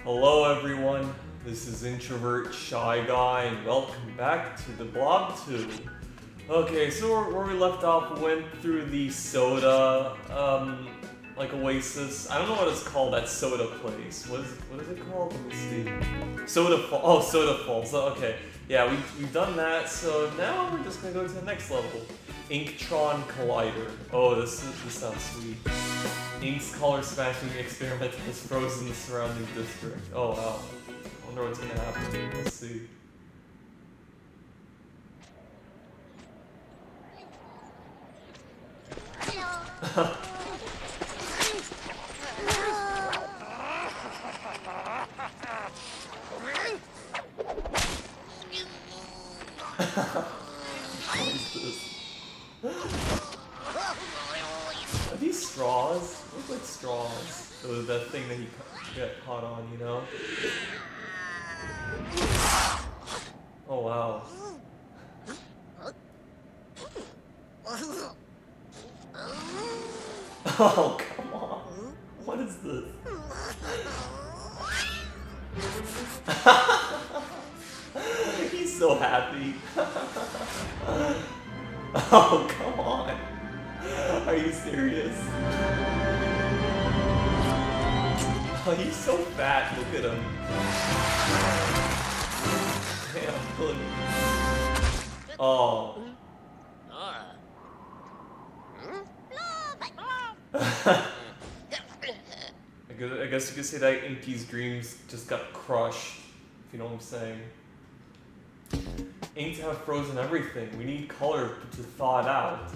Hello everyone, this is Introvert Shy Guy and welcome back to the Blob 2. Okay, so where we left off, we went through the soda, like oasis. I don't know what it's called, that soda place. What is it called? Let me see. Soda Falls. Okay, yeah, we've done that, so now we're just gonna go to the next level. Inktron Collider. Oh, this sounds sweet. Ink's color smashing experiment has frozen the surrounding district. Oh wow. I wonder what's gonna happen. Let's see. What is this? Are these straws? They look like straws. It was that thing that he got caught on, you know? Oh wow. Oh, come on. What is this? He's so happy. Oh, come on. Are you serious? Oh, he's so fat. Look at him. Damn, look. Oh. I guess you could say that Inky's dreams just got crushed, if you know what I'm saying. Ink to have frozen everything. We need color to thaw it out.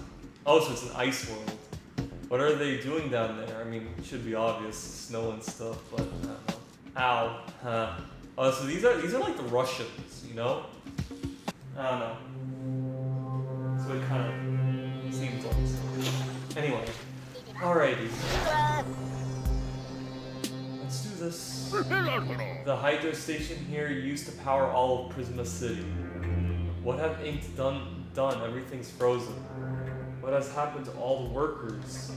Oh, so it's an ice world. What are they doing down there? I mean, it should be obvious, snow and stuff, but I don't know. Ow. Huh. Oh, so these are like the Russians, you know? I don't know. So it kind of seems like so. Anyway. Alrighty. Let's do this. The hydro station here used to power all of Prisma City. What have Ink done? Everything's frozen. What has happened to all the workers?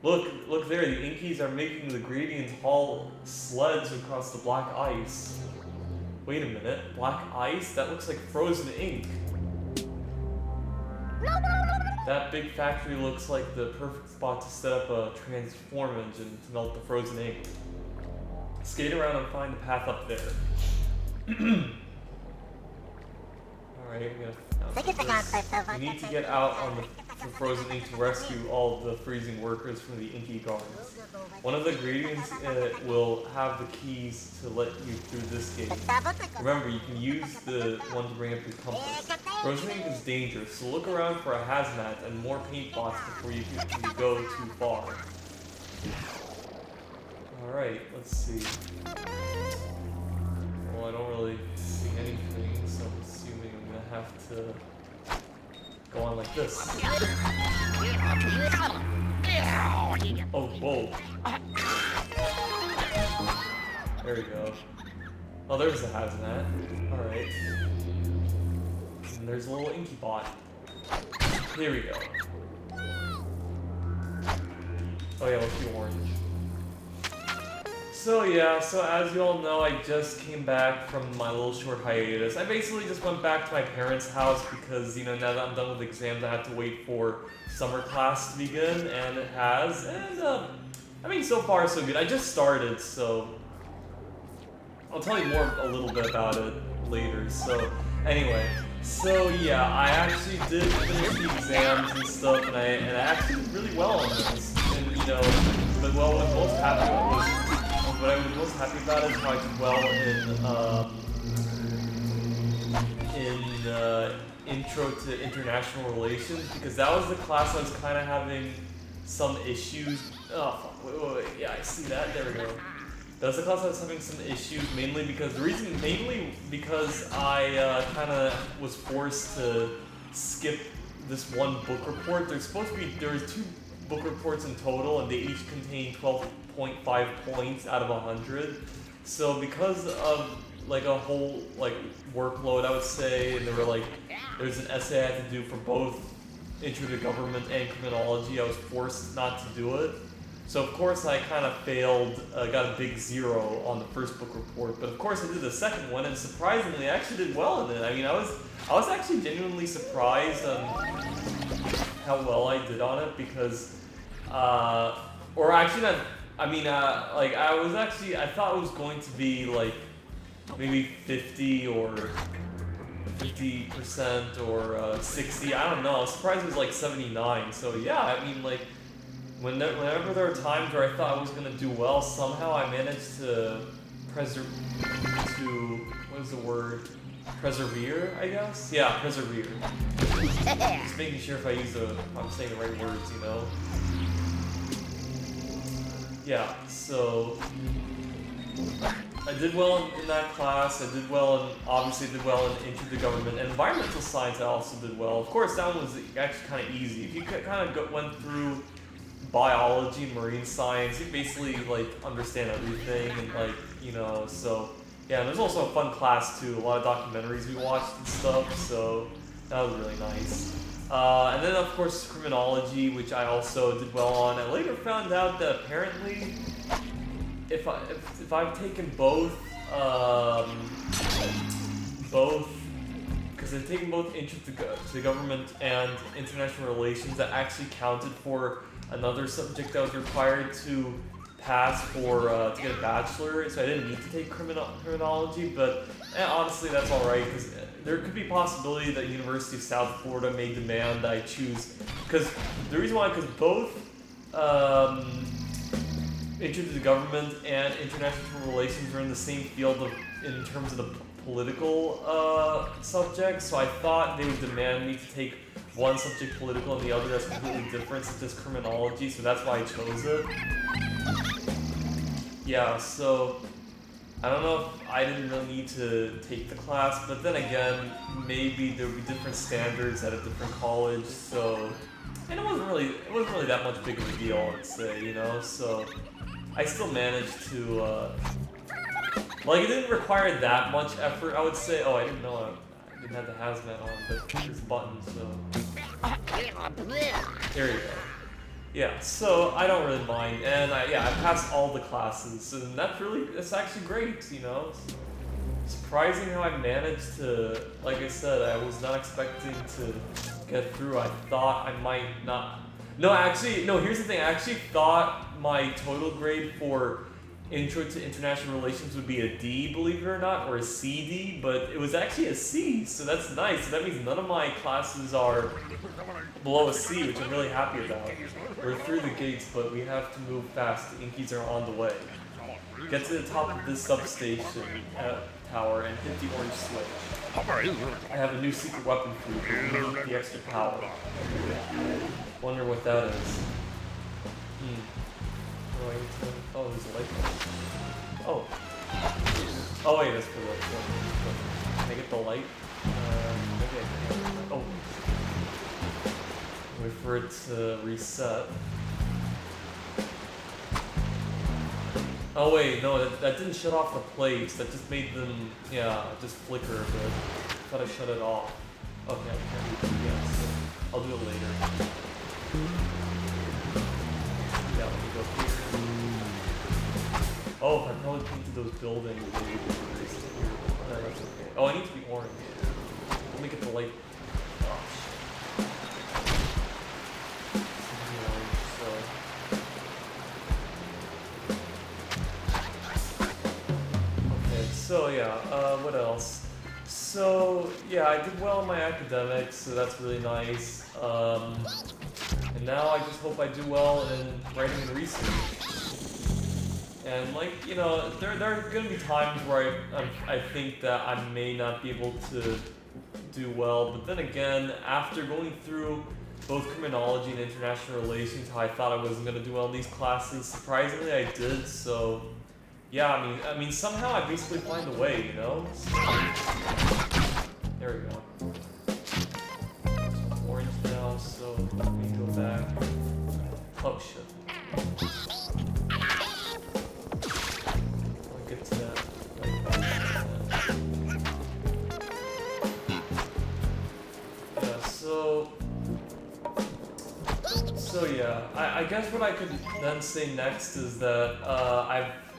Look there, the Inkies are making the Gradients haul sleds across the black ice. Wait a minute, black ice? That looks like frozen ink. That big factory looks like the perfect spot to set up a transform engine to melt the frozen ink. Skate around and find the path up there. Alright, we need to get out on the frozen ink to rescue all the freezing workers from the Inky guards. One of the Gradients will have the keys to let you through this gate. Remember, you can use the one to bring up your compass. Frozen ink is dangerous, so look around for a hazmat and more paint bots before you go too far. Alright, let's see. Well, I don't really see anything, so I'm assuming I'm gonna have to go on like this. Oh, whoa. There we go. Oh, there's the hazmat. Alright. And there's a little Inky bot. Here we go. Oh yeah, let's do orange. So yeah, so as you all know, I just came back from my little short hiatus. I basically just went back to my parents' house because, you know, now that I'm done with exams, I have to wait for summer class to begin, and it has. And, I mean, so far so good. I just started, so I'll tell you a little bit about it later. So, anyway, so yeah, I actually did finish the exams and stuff, and I actually did really well on those. And, you know, but what I was most happy about was, what I was most happy about is how I did well in Intro to International Relations, because that was the class I was kind of having some issues. Oh fuck! Wait! Yeah, I see that. There we go. That was the class I was having some issues, mainly because I kind of was forced to skip this one book report. There's 2 book reports in total, and they each contain 12.5 points out of 100. So because of like a whole like workload, I would say, and there's an essay I had to do for both Intro to Government and Criminology, I was forced not to do it. So of course I kind of failed, got a big 0 on the first book report, but of course I did the second one, and surprisingly I actually did well in it. I mean, I was actually genuinely surprised on how well I did on it, because, or actually not, I mean, like I thought it was going to be like maybe 50 or 50% or 60, I don't know. I was surprised it was like 79. So yeah, I mean, like whenever there were times where I thought I was gonna do well, somehow I managed to what is the word? Persevere, I guess? Yeah, persevere. Just making sure if I'm saying the right words, you know? Yeah, so I did well in that class. I did well obviously did well in Intro to Government. And Environmental Science I also did well. Of course, that one was actually kind of easy. If you kind of went through biology, marine science, you basically like understand everything, and like, you know, so yeah. And there's also a fun class too. A lot of documentaries we watched and stuff. So that was really nice. And then of course criminology, which I also did well on. I later found out that apparently, if I've taken both, because I've taken both Intro to Government and International Relations, that actually counted for another subject that was required to pass for to get a bachelor. So I didn't need to take criminology, but honestly that's all right, because there could be possibility that University of South Florida may demand I choose, because the reason why, because both Intro to the Government and International Relations are in the same field in terms of the political subjects, so I thought they would demand me to take one subject political and the other that's completely different, such as criminology, so that's why I chose it. Yeah, so I don't know if I didn't really need to take the class, but then again, maybe there would be different standards at a different college, so, and it wasn't really that much big of a deal, I'd say, you know, so I still managed to, like, it didn't require that much effort, I would say. Oh, I didn't know I didn't have the hazmat on, but there's buttons, so. There you go. Yeah, so I don't really mind, and I passed all the classes, and that's actually great, you know. It's surprising how I managed to, like I said, I was not expecting to get through. I thought I might not. No, here's the thing. I actually thought my total grade for Intro to International Relations would be a D, believe it or not, or a CD, but it was actually a C, so that's nice. So that means none of my classes are below a C, which I'm really happy about. We're through the gates, but we have to move fast. The Inkies are on the way. Get to the top of this substation tower and hit the orange switch. I have a new secret weapon for you, but we need the extra power. Wonder what that is. Oh, there's a light bulb. Oh. Oh wait, that's for the one. Can I get the light? Maybe I can. Oh. Wait for it to reset. Oh wait, no, that didn't shut off the plates. That just made them, just flicker a bit. I thought I shut it off. Okay, yeah, so I'll do it later. Yeah, let me go here. Oh, if I probably painted those buildings, maybe that's okay. Oh, I need to be orange. Let me get the light. Oh, shit. So yeah, what else? So yeah, I did well in my academics, so that's really nice. And now I just hope I do well in writing and research. And like, you know, there are gonna be times where I think that I may not be able to do well, but then again, after going through both criminology and international relations, how I thought I wasn't gonna do well in these classes, surprisingly I did. So yeah, I mean somehow I basically find a way, you know. So, there we go. Orange now, so let me go back. Oh shit. I'll get to that right back. Yeah, so So yeah, I guess what I could then say next is that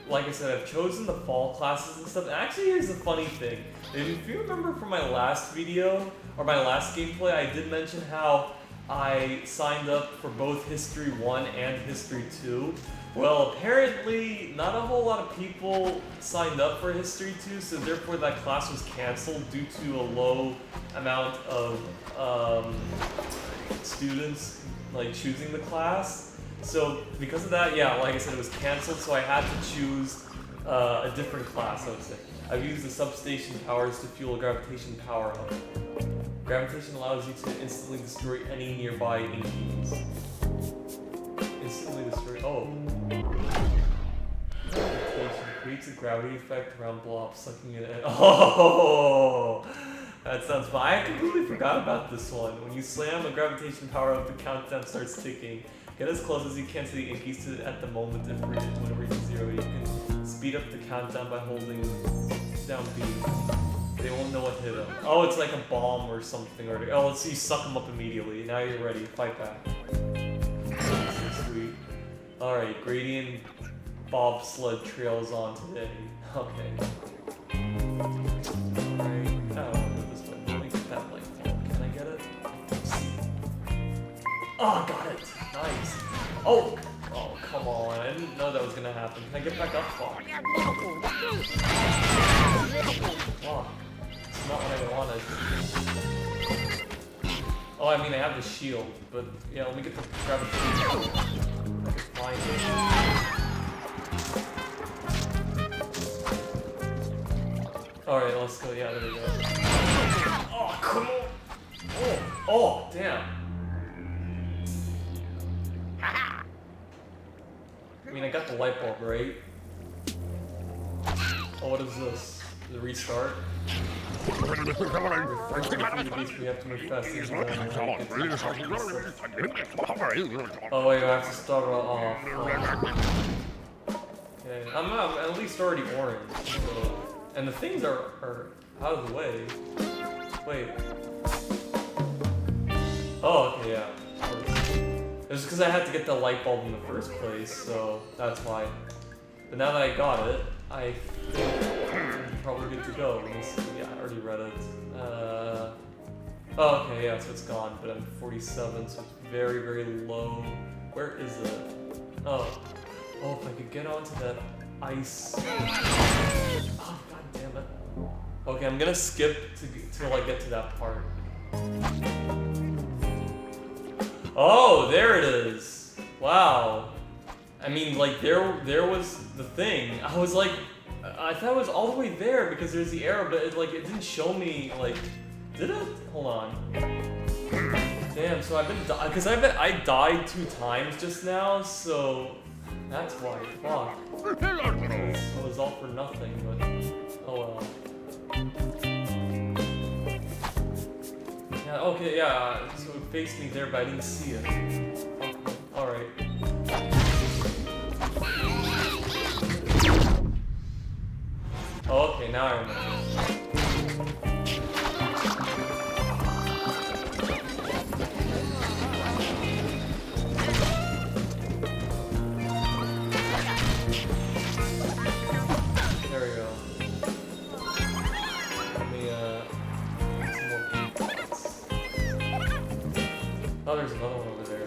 like I said, I've chosen the fall classes and stuff. And actually, here's the funny thing. If you remember from my last video, or my last gameplay, I did mention how I signed up for both History 1 and History 2. Well, apparently, not a whole lot of people signed up for History 2, so therefore that class was canceled due to a low amount of students like choosing the class. So because of that, yeah, like I said, it was canceled, so I had to choose a different class, I would say. I've used the substation powers to fuel a gravitation power-up. Gravitation allows you to instantly destroy any nearby inkies. Instantly destroy, oh. Gravitation creates a gravity effect around Blob, sucking it in. Oh! That sounds fun. I completely forgot about this one. When you slam a gravitation power-up, the countdown starts ticking. Get as close as you can to the inkies at the moment and when it reaches 0. You can speed up the countdown by holding down B. They won't know what hit them. Oh, it's like a bomb or something. Or oh, let's see, you suck them up immediately. Now you're ready. Fight back. So sweet. Alright, gradient bobsled trails on today. Okay. Alright. Oh, this way. Let me get that light bulb. Can I get it? Oh, got it. Nice. Oh! Oh, come on. I didn't know that was gonna happen. Can I get back up? Fuck. Fuck. It's not what I wanted. Oh, I mean, I have the shield, but yeah, let me get the gravitation. Find it. Alright, let's go. Yeah, there we go. Oh, come on! Oh! Oh, damn. I mean, I got the light bulb, right? Oh, what is this? The restart? We have to move fast. Oh wait, I have to start off. Okay, I'm at least already orange. So, and the things are out of the way. Wait. Oh, okay, yeah. It was because I had to get the light bulb in the first place, so that's why. But now that I got it, I think I'm probably good to go. Let me see. Yeah, I already read it. Oh, okay, yeah, so it's gone, but I'm 47, so it's very, very low. Where is it? Oh, if I could get onto that ice. Oh, god damn it. Okay, I'm gonna skip till I get to that part. Oh, there it is. Wow. I mean, like, there was the thing. I was like, I thought it was all the way there because there's the arrow, but it didn't show me, like, did it? Hold on. Damn, so I've been, because I died 2 times just now, so that's why. Fuck. It was all for nothing, but, oh well. Yeah, okay, yeah, so it faced me there, but I didn't see it. Okay. Alright. Oh, okay, now I remember. There we go. Let me, some more pink dots. Oh, there's another one over there.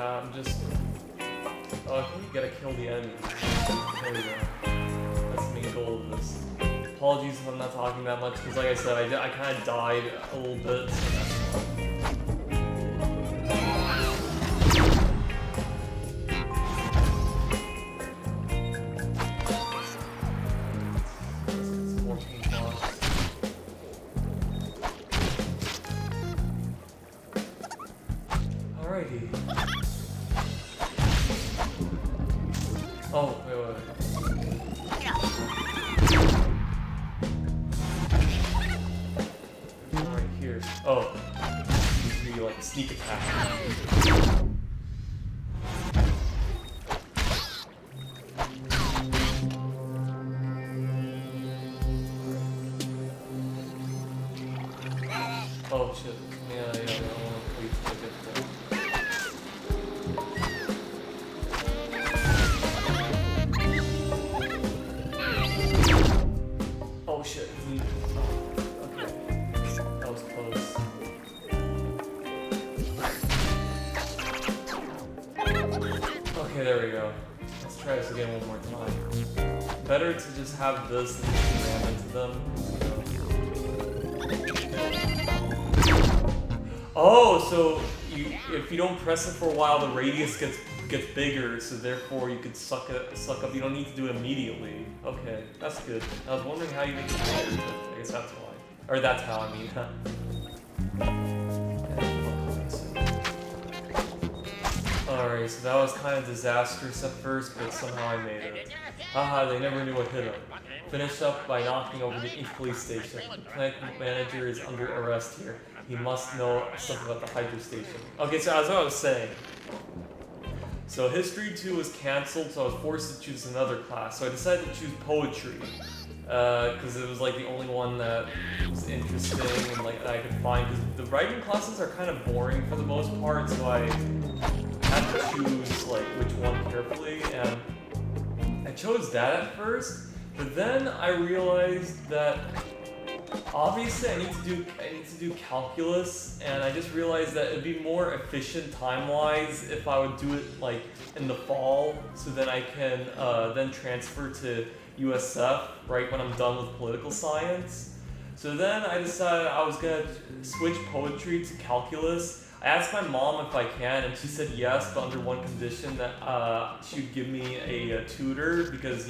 I'm just... Oh, you gotta kill the enemy. There we go. That's the main goal of this. Apologies if I'm not talking that much, because like I said, I kind of died a little bit, so that's why. Alrighty. Oh, wait. Right here. Oh. You like sneak attack. try this again one more time. Better to just have this than just ram into them. Oh, so if you don't press it for a while, the radius gets bigger, so therefore you could suck up. You don't need to do it immediately. Okay, that's good. I was wondering how you make it bigger, but I guess that's why. Or that's how, I mean. Alright, so that was kind of disastrous at first, but somehow I made it. Haha, they never knew what hit them. Finished up by knocking over the Ink police station. The plant manager is under arrest here. He must know stuff about the hydro station. Okay, so as I was saying. So History 2 was cancelled, so I was forced to choose another class. So I decided to choose Poetry. Because it was like the only one that was interesting and like that I could find. Because the writing classes are kind of boring for the most part, so I had to choose like which one carefully. And I chose that at first, but then I realized that obviously I need to do calculus, and I just realized that it'd be more efficient time-wise if I would do it like in the fall, so then I can then transfer to USF right when I'm done with political science. So then I decided I was gonna switch poetry to calculus. I asked my mom if I can, and she said yes, but under one condition, that she would give me a tutor, because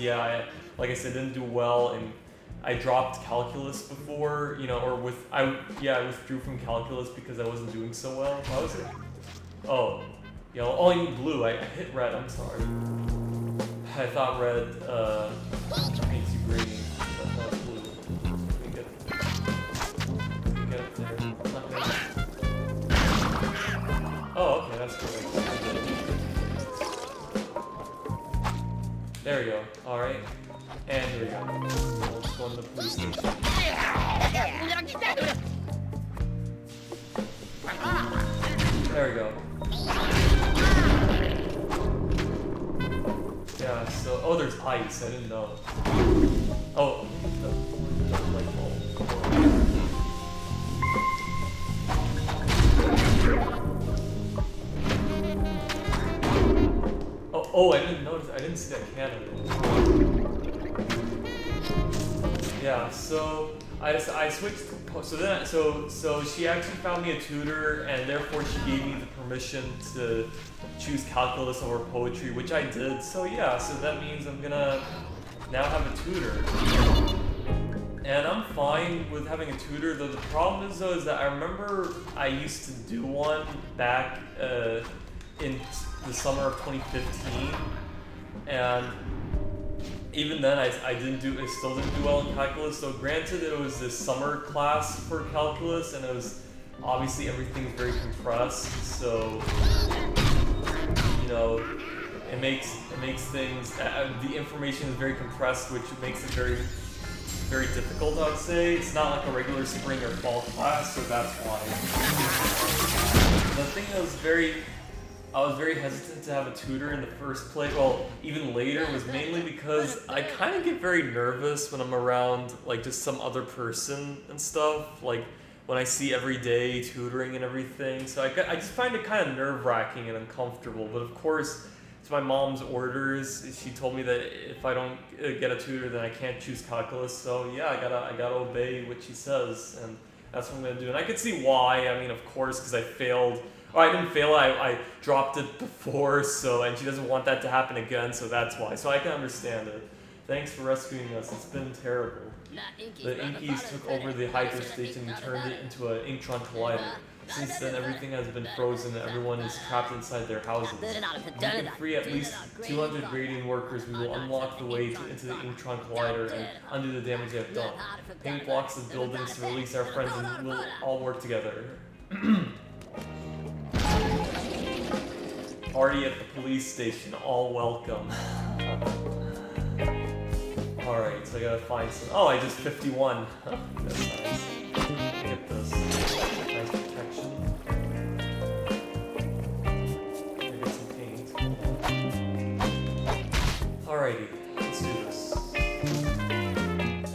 like I said, didn't do well, and I dropped calculus before, you know, or I withdrew from calculus because I wasn't doing so well. Why was it? Oh, yellow. Oh, I need blue. I hit red. I'm sorry. I thought red makes you green. That's not blue. Let me get it there. Not red. Oh, okay, that's great. There we go. All right. And here we go. Let's go to the police station. There we go. Yeah, so... Oh, there's ice. I didn't know. Oh, the light bulb. Oh, I didn't notice. I didn't see that cannon. Yeah, so I switched. So she actually found me a tutor, and therefore she gave me the permission to choose calculus over poetry, which I did. So yeah, so that means I'm gonna now have a tutor, and I'm fine with having a tutor. Though the problem is though is that I remember I used to do one back in the summer of 2015, and even then I still didn't do well in calculus. So granted, it was this summer class for calculus, and it was obviously everything's very compressed. So you know, it makes things the information is very compressed, which makes it very very difficult. I would say it's not like a regular spring or fall class, so that's why. The thing that I was very hesitant to have a tutor in the first place, well, even later, was mainly because I kind of get very nervous when I'm around, like, just some other person and stuff, like, when I see everyday tutoring and everything, so I just find it kind of nerve-wracking and uncomfortable, but of course, it's my mom's orders. She told me that if I don't get a tutor, then I can't choose calculus, so yeah, I gotta obey what she says, and that's what I'm gonna do, and I could see why. I mean, of course, because I failed. Oh, I didn't fail, I dropped it before, so, and she doesn't want that to happen again, so that's why. So I can understand it. Thanks for rescuing us, it's been terrible. The Inkies took over the hydro station and turned it into an Inktron collider. Since then, everything has been frozen and everyone is trapped inside their houses. If we can free at least 200 grading workers, we will unlock the way into the Inktron collider and undo the damage they have done. Paint blocks the buildings to release our friends and we'll all work together. Party at the police station, all welcome. Alright, so I gotta find some. Oh, I just 51. That's nice. Get this. Nice protection. Get some paint. Alrighty, let's do this.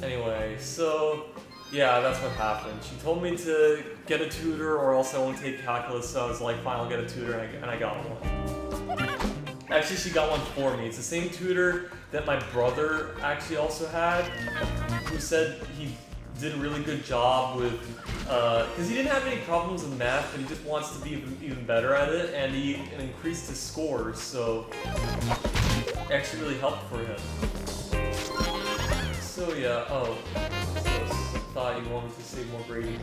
Anyway, so yeah, that's what happened. She told me to get a tutor or else I won't take calculus, so I was like, fine, I'll get a tutor, and I got one. Actually, she got one for me. It's the same tutor that my brother actually also had, who said he did a really good job with, because he didn't have any problems with math, but he just wants to be even better at it, and he increased his scores, so it actually really helped for him. So yeah, oh, so I thought you wanted to say more grading.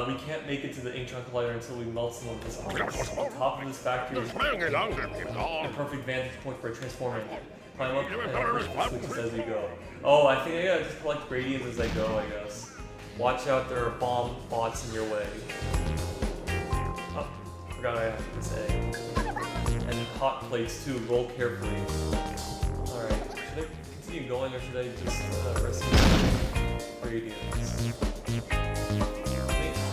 We can't make it to the ink collider until we melt some of this ice. The top of this factory is a perfect vantage point for a transforming. Climb up and switches as you go. Oh, I think I gotta just collect gradients as I go, I guess. Watch out, there are bomb bots in your way. Oh, forgot I have to say. And hot plates too, roll carefully. Alright, should I continue going or should I just rescue gradients?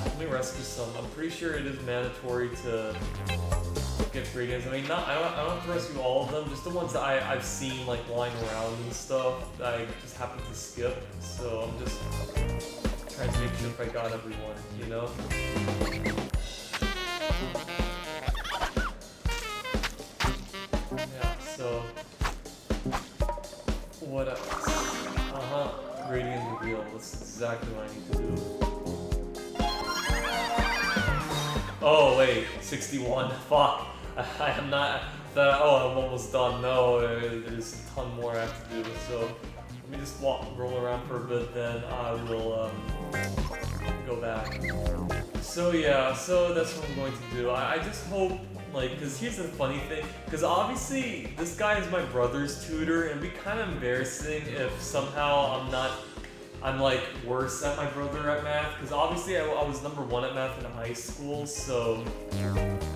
Let me rescue some. I'm pretty sure it is mandatory to get gradients. I mean, I don't have to rescue all of them, just the ones that I've seen like lying around and stuff that I just happen to skip. So I'm just trying to make sure if I got everyone, you know? Yeah, so what else? Gradient reveal. That's exactly what I need to do. Oh wait, 61. Fuck. I am not. Oh, I'm almost done. No, there's a ton more I have to do. So let me just roll around for a bit, then I will go back. So yeah, so that's what I'm going to do. I just hope, like, because here's the funny thing, because obviously this guy is my brother's tutor, and it'd be kind of embarrassing if somehow I'm like worse at my brother at math, because obviously I was #1 at math in high school, so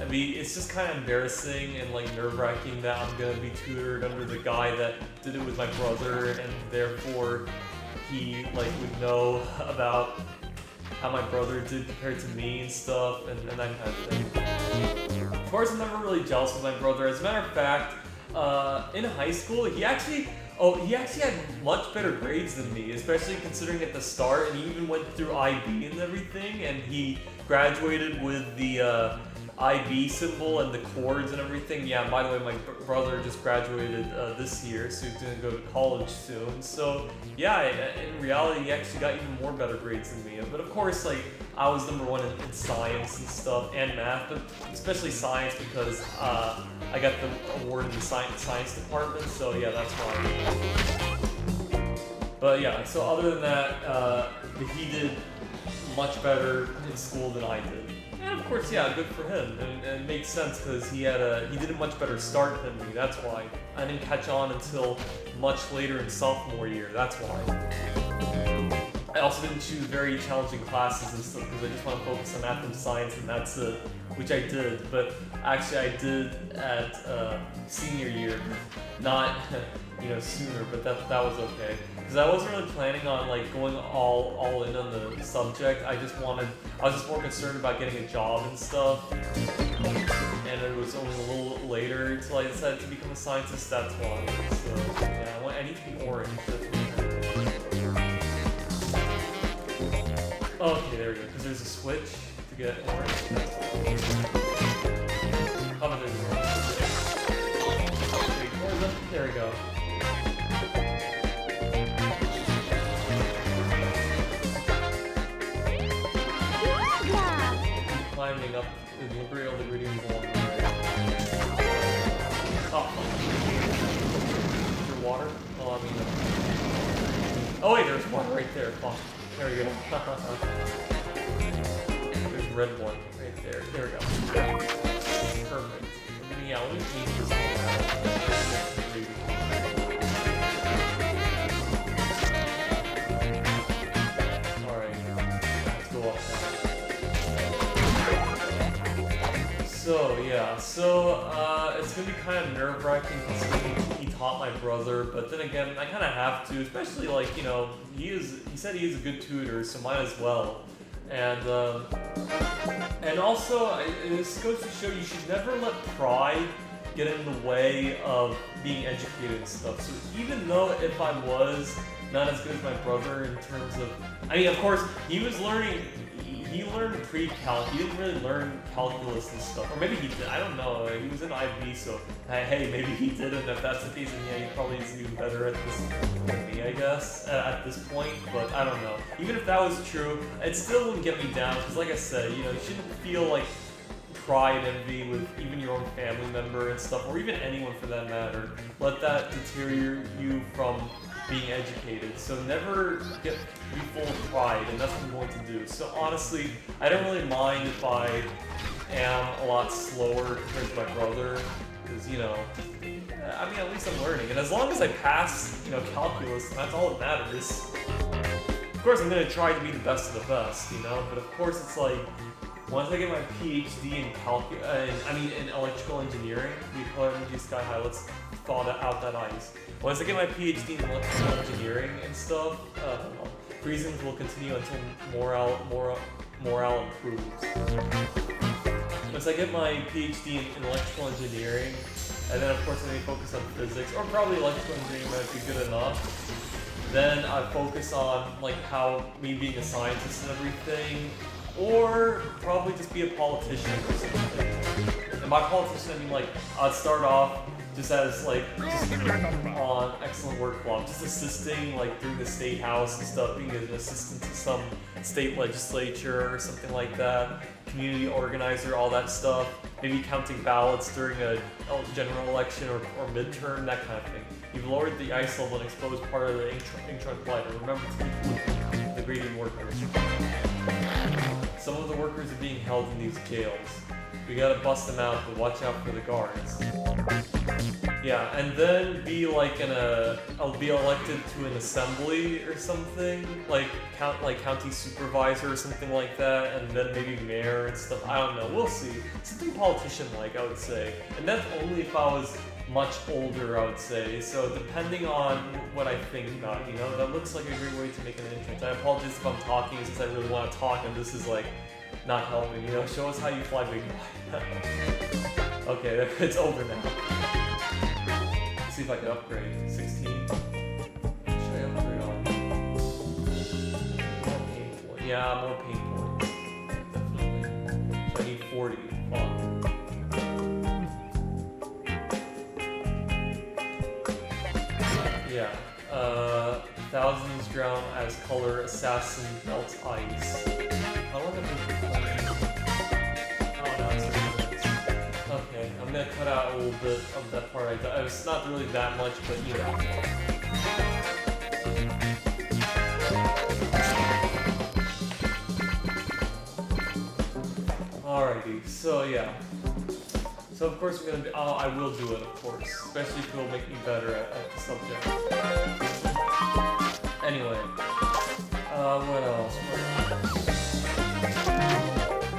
I mean it's just kind of embarrassing and like nerve-wracking that I'm gonna be tutored under the guy that did it with my brother, and therefore he like would know about how my brother did compared to me and stuff, and that kind of thing. Of course, I'm never really jealous of my brother. As a matter of fact, in high school, he actually had much better grades than me, especially considering at the start, and he even went through IB and everything, and he graduated with the IB symbol and the chords and everything. Yeah, by the way, my brother just graduated this year, so he's gonna go to college soon. So yeah, in reality, he actually got even more better grades than me. But of course, like, I was #1 in science and stuff, and math, but especially science because I got the award in the science department, so yeah, that's why. But yeah, so other than that, he did much better in school than I did. And of course, yeah, good for him, and it makes sense because he did a much better start than me, that's why. I didn't catch on until much later in sophomore year, that's why. I also didn't choose very challenging classes and stuff because I just want to focus on math and science, and that's it, which I did. But actually, I did at senior year, not sooner. But that was okay because I wasn't really planning on like going all in on the subject. I was just more concerned about getting a job and stuff. And it was only a little later until I decided to become a scientist. That's why. So yeah, I need to be orange. Okay, there we go, because there's a switch to get orange. How about there's orange? There we go. Keep climbing up and liberate all the gradients along the way. Oh. Is there water? Oh, I mean... Oh wait, there's water right there. Oh. There we go. There's a red one right there. There we go. Perfect. Yeah, let me change this one. Alright. Let's go up now. So, yeah. So, it's gonna be kind of nerve-wracking considering he taught my brother, but then again, I kind of have to, especially like, he said he is a good tutor, so might as well. And also, this goes to show you should never let pride get in the way of being educated and stuff. So even though if I was not as good as my brother in terms of, I mean, of course, he was learning, he he learned pre-calc. He didn't really learn calculus and stuff, or maybe he did. I don't know. He was in IB, so hey, maybe he didn't. If that's the case, then yeah, he probably is even better at this than me, I guess, at this point. But I don't know. Even if that was true, it still wouldn't get me down. Because like I said, you know, you shouldn't feel like pride and envy with even your own family member and stuff, or even anyone for that matter. Let that deter you from being educated. So never be full of pride, and that's what I'm going to do. So honestly, I don't really mind if I am a lot slower compared to my brother, because, you know, I mean, at least I'm learning. And as long as I pass, you know, calculus, that's all that matters. Of course, I'm going to try to be the best of the best, you know, but of course it's like, once I get my PhD in electrical engineering, we color energy sky high, let's thaw out that ice. Once I get my PhD in electrical engineering and stuff, freezings will continue until morale improves. Once I get my PhD in electrical engineering, and then of course I may focus on physics, or probably electrical engineering might be good enough, then I focus on like how me being a scientist and everything, or probably just be a politician or something. And by politician I mean like, I'd start off just as like, just on excellent work Blob, just assisting like through the state house and stuff, being an assistant to some state legislature or something like that, community organizer, all that stuff, maybe counting ballots during a general election or midterm, that kind of thing. You've lowered the ice level and exposed part of the ink trunk light, and remember to keep degrading workers. Some of the workers are being held in these jails. We gotta bust them out, but watch out for the guards. Yeah, and then be like I'll be elected to an assembly or something, like county supervisor or something like that, and then maybe mayor and stuff. I don't know, we'll see. Something politician-like, I would say. And that's only if I was much older, I would say. So depending on what I think about, you know, that looks like a great way to make an entrance. I apologize if I'm talking since I really want to talk and this is like not helping, you know, show us how you fly big boy. Okay, it's over now. Let's see if I can upgrade. 16. What should I upgrade on? More pain points. Yeah, more pain points. Definitely. So I need 40. Fuck. Yeah, thousands drown as color assassin melts ice. How long have I been playing? Oh, now it's 3 minutes. Okay, I'm gonna cut out a little bit of that part. It's not really that much, but you know. Alrighty, so yeah. So of course we're gonna be, I will do it, of course, especially if it will make me better at the subject. Anyway, what else?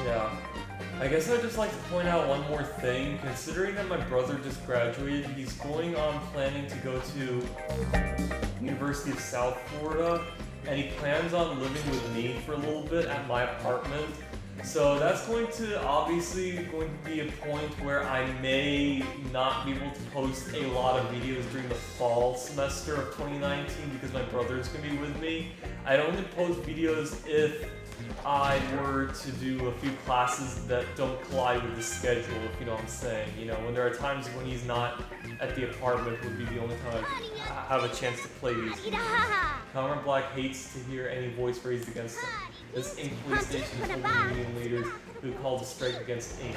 Yeah, I guess I'd just like to point out one more thing. Considering that my brother just graduated, he's going on planning to go to University of South Florida, and he plans on living with me for a little bit at my apartment. So that's going to be a point where I may not be able to post a lot of videos during the fall semester of 2019 because my brother's going to be with me. I'd only post videos if I were to do a few classes that don't collide with the schedule, if you know what I'm saying. You know, when there are times when he's not at the apartment would be the only time I have a chance to play these. Connor Black hates to hear any voice raised against him. This ink police station is full of union leaders who called to strike against ink.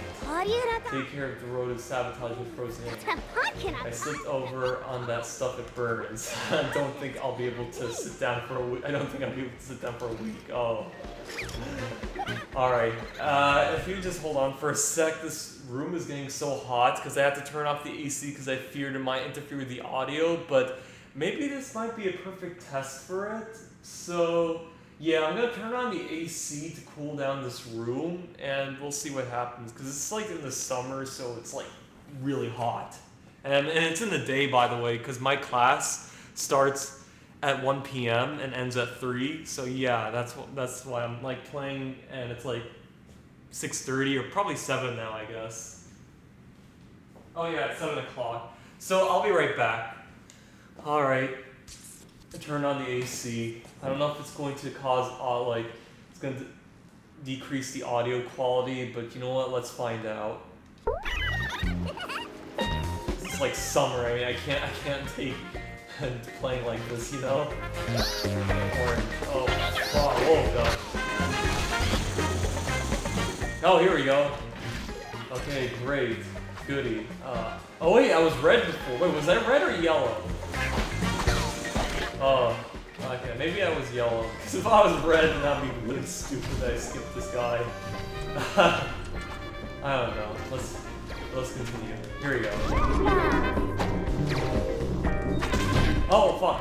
Take care of corroded sabotage with frozen ink. I slipped over on that stuff it burns. I don't think I'll be able to sit down for a week. Oh. Alright, if you just hold on for a sec, this room is getting so hot because I have to turn off the AC because I feared it might interfere with the audio, but maybe this might be a perfect test for it. So yeah, I'm gonna turn on the AC to cool down this room, and we'll see what happens. Because it's like in the summer, so it's like really hot. And it's in the day, by the way, because my class starts at 1 p.m. and ends at 3. So yeah, that's why I'm like playing, and it's like 6:30 or probably 7 now, I guess. Oh yeah, it's 7 o'clock. So I'll be right back. All right. I turned on the AC. I don't know if it's going to cause decrease the audio quality, but you know what? Let's find out. It's like summer. I mean, I can't take playing like this, you know. Orange. Oh, whoa, God. Oh, here we go. Okay, great, goody. Oh wait, I was red before. Wait, was I red or yellow? Oh, okay, maybe I was yellow. Because if I was red, then that'd be really stupid that I skipped this guy. I don't know. Let's continue. Here we go. Oh fuck!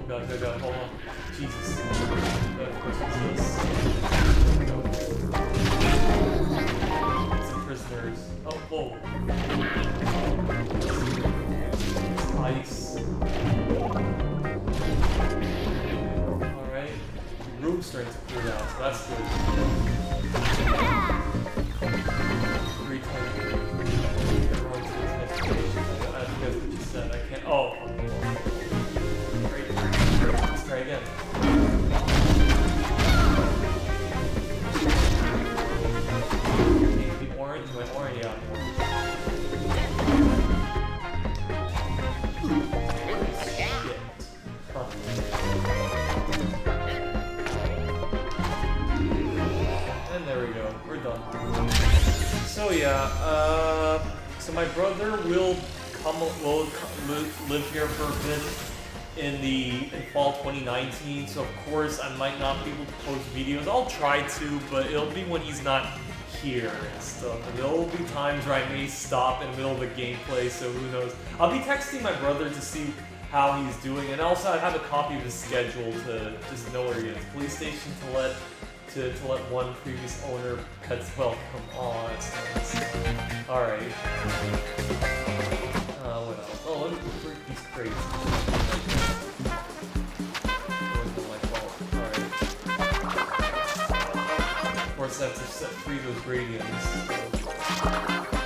Go, hold on. Jesus. Of course it's this. There we go. Some prisoners. Oh, whoa. Ice. Alright. The room's starting to cool down, so that's good. 320. Everyone to its next station. I think that's what you said. I can't. Oh. Great. Let's try again. Orange? My orange, yeah. Shit. Huh. And there we go. We're done. So yeah, so my brother will live here for a bit in fall 2019. So of course I might not be able to post videos. I'll try to, but it'll be when he's not here and stuff. And there'll be times where I may stop in the middle of a gameplay, so who knows. I'll be texting my brother to see how he's doing, and also I have a copy of his schedule to just know where he is. Police station to let one previous owner cut. Well, come on. Alright. What else? Oh, let me break these crates. Of course, I have to set free those gradients. So.